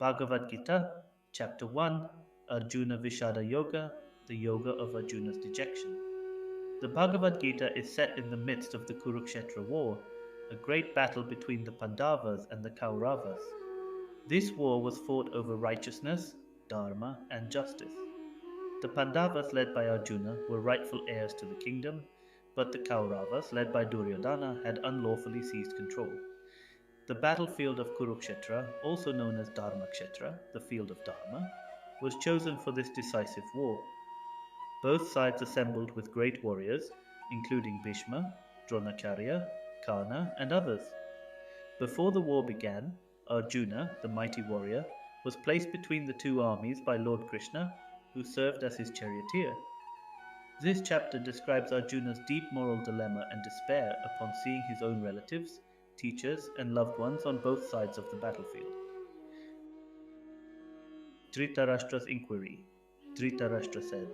Bhagavad Gita, Chapter 1, Arjuna Vishada Yoga, the Yoga of Arjuna's Dejection. The Bhagavad Gita is set in the midst of the Kurukshetra war, a great battle between the Pandavas and the Kauravas. This war was fought over righteousness, dharma, and justice. The Pandavas, led by Arjuna, were rightful heirs to the kingdom, but the Kauravas, led by Duryodhana, had unlawfully seized control. The battlefield of Kurukshetra, also known as Dharmakshetra, the field of Dharma, was chosen for this decisive war. Both sides assembled with great warriors, including Bhishma, Dronacharya, Karna, and others. Before the war began, Arjuna, the mighty warrior, was placed between the two armies by Lord Krishna, who served as his charioteer. This chapter describes Arjuna's deep moral dilemma and despair upon seeing his own relatives, teachers, and loved ones on both sides of the battlefield. Dhritarashtra's inquiry. Dhritarashtra said,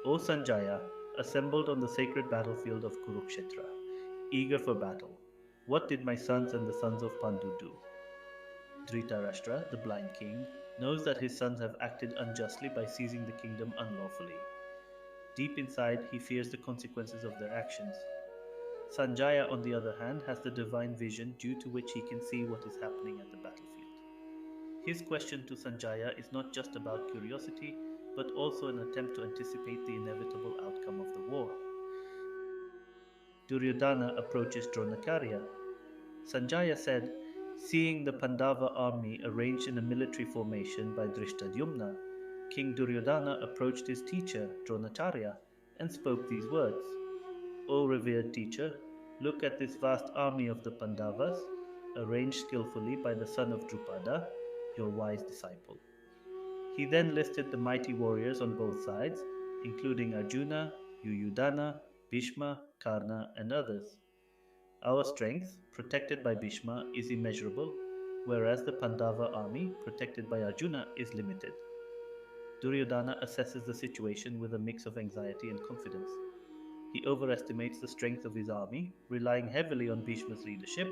O Sanjaya, assembled on the sacred battlefield of Kurukshetra, eager for battle, what did my sons and the sons of Pandu do? Dhritarashtra, the blind king, knows that his sons have acted unjustly by seizing the kingdom unlawfully. Deep inside, he fears the consequences of their actions. Sanjaya, on the other hand, has the divine vision due to which he can see what is happening at the battlefield. His question to Sanjaya is not just about curiosity, but also an attempt to anticipate the inevitable outcome of the war. Duryodhana approaches Dronacharya. Sanjaya said, seeing the Pandava army arranged in a military formation by Drishtadyumna, King Duryodhana approached his teacher, Dronacharya, and spoke these words, O revered teacher, look at this vast army of the Pandavas, arranged skillfully by the son of Drupada, your wise disciple. He then listed the mighty warriors on both sides, including Arjuna, Yuyudhana, Bhishma, Karna, and others. Our strength, protected by Bhishma, is immeasurable, whereas the Pandava army, protected by Arjuna, is limited. Duryodhana assesses the situation with a mix of anxiety and confidence. He overestimates the strength of his army, relying heavily on Bhishma's leadership,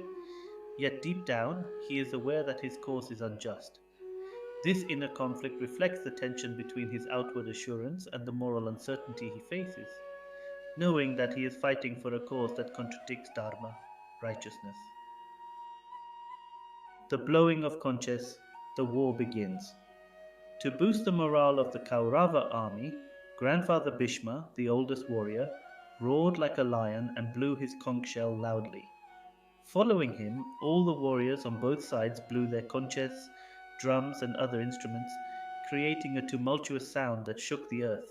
yet deep down he is aware that his cause is unjust. This inner conflict reflects the tension between his outward assurance and the moral uncertainty he faces, knowing that he is fighting for a cause that contradicts dharma, righteousness. The blowing of conches, the war begins. To boost the morale of the Kaurava army, Grandfather Bhishma, the oldest warrior, roared like a lion and blew his conch shell loudly. Following him, all the warriors on both sides blew their conches, drums, and other instruments, creating a tumultuous sound that shook the earth.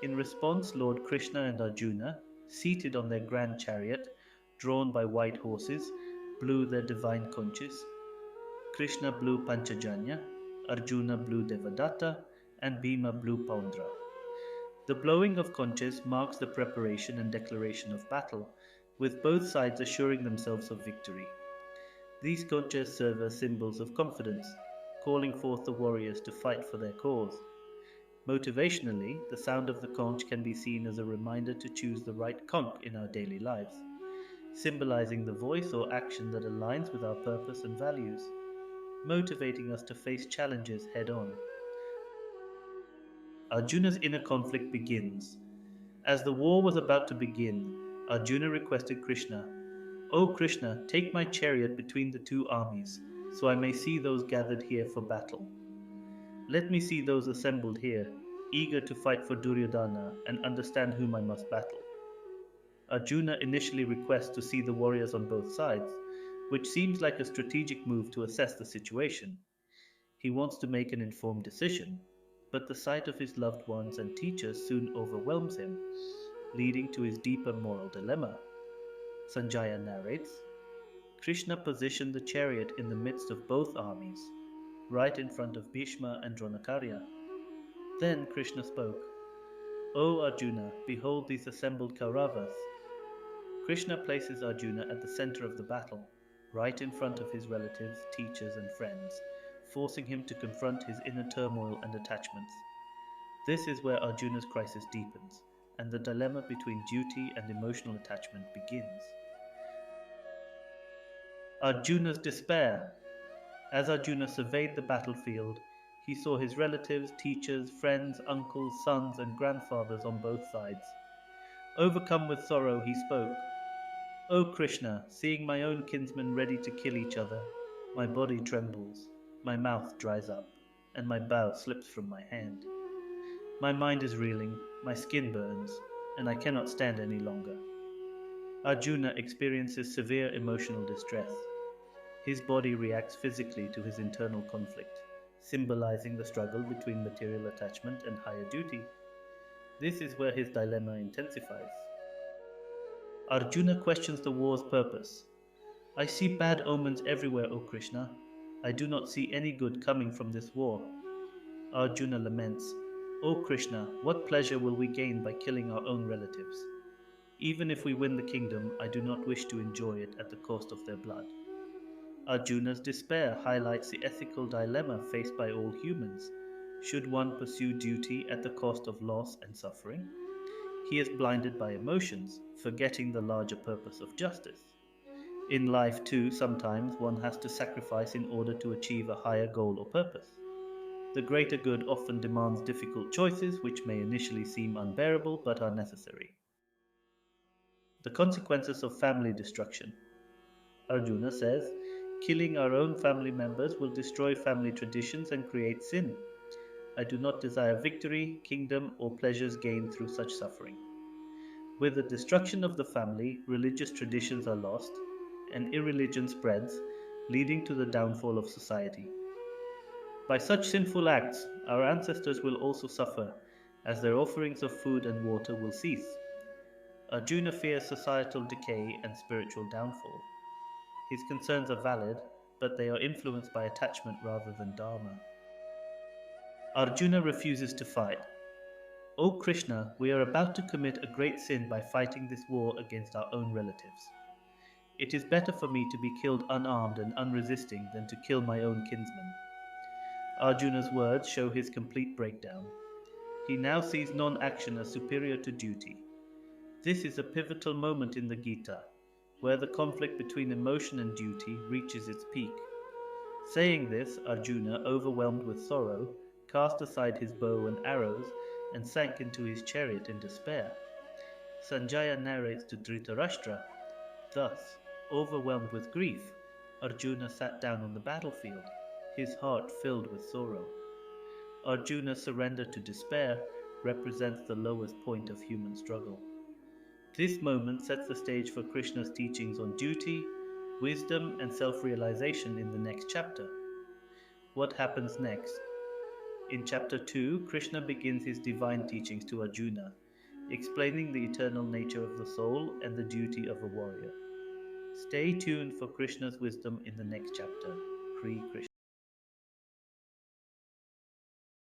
In response, Lord Krishna and Arjuna, seated on their grand chariot, drawn by white horses, blew their divine conches. Krishna blew Panchajanya, Arjuna blew Devadatta, and Bhima blew Paundra. The blowing of conches marks the preparation and declaration of battle, with both sides assuring themselves of victory. These conches serve as symbols of confidence, calling forth the warriors to fight for their cause. Motivationally, the sound of the conch can be seen as a reminder to choose the right conch in our daily lives, symbolizing the voice or action that aligns with our purpose and values, motivating us to face challenges head on. Arjuna's inner conflict begins. As the war was about to begin, Arjuna requested Krishna, O Krishna, take my chariot between the two armies, so I may see those gathered here for battle. Let me see those assembled here, eager to fight for Duryodhana and understand whom I must battle. Arjuna initially requests to see the warriors on both sides, which seems like a strategic move to assess the situation. He wants to make an informed decision, but the sight of his loved ones and teachers soon overwhelms him, leading to his deeper moral dilemma. Sanjaya narrates, Krishna positioned the chariot in the midst of both armies, right in front of Bhishma and Dronacharya. Then Krishna spoke, O Arjuna, behold these assembled Kauravas. Krishna places Arjuna at the center of the battle, right in front of his relatives, teachers, and friends, forcing him to confront his inner turmoil and attachments. This is where Arjuna's crisis deepens, and the dilemma between duty and emotional attachment begins. Arjuna's despair. As Arjuna surveyed the battlefield, he saw his relatives, teachers, friends, uncles, sons, and grandfathers on both sides. Overcome with sorrow, he spoke, O Krishna, seeing my own kinsmen ready to kill each other, my body trembles, my mouth dries up, and my bow slips from my hand. My mind is reeling, my skin burns, and I cannot stand any longer. Arjuna experiences severe emotional distress. His body reacts physically to his internal conflict, symbolizing the struggle between material attachment and higher duty. This is where his dilemma intensifies. Arjuna questions the war's purpose. I see bad omens everywhere, O Krishna. I do not see any good coming from this war. Arjuna laments, O Krishna, what pleasure will we gain by killing our own relatives? Even if we win the kingdom, I do not wish to enjoy it at the cost of their blood. Arjuna's despair highlights the ethical dilemma faced by all humans. Should one pursue duty at the cost of loss and suffering? He is blinded by emotions, forgetting the larger purpose of justice. In life, too, sometimes one has to sacrifice in order to achieve a higher goal or purpose. The greater good often demands difficult choices which may initially seem unbearable but are necessary. The consequences of family destruction. Arjuna says, killing our own family members will destroy family traditions and create sin. I do not desire victory, kingdom, or pleasures gained through such suffering. With the destruction of the family, religious traditions are lost, and irreligion spreads, leading to the downfall of society. By such sinful acts, our ancestors will also suffer, as their offerings of food and water will cease. Arjuna fears societal decay and spiritual downfall. His concerns are valid, but they are influenced by attachment rather than dharma. Arjuna refuses to fight. O Krishna, we are about to commit a great sin by fighting this war against our own relatives. It is better for me to be killed unarmed and unresisting than to kill my own kinsmen. Arjuna's words show his complete breakdown. He now sees non action as superior to duty. This is a pivotal moment in the Gita, where the conflict between emotion and duty reaches its peak. Saying this, Arjuna, overwhelmed with sorrow, cast aside his bow and arrows and sank into his chariot in despair. Sanjaya narrates to Dhritarashtra, thus, overwhelmed with grief, Arjuna sat down on the battlefield, his heart filled with sorrow. Arjuna's surrender to despair represents the lowest point of human struggle. This moment sets the stage for Krishna's teachings on duty, wisdom, and self realization in the next chapter. What happens next? In chapter 2, Krishna begins his divine teachings to Arjuna, explaining the eternal nature of the soul and the duty of a warrior. Stay tuned for Krishna's wisdom in the next chapter. Shri Krishna.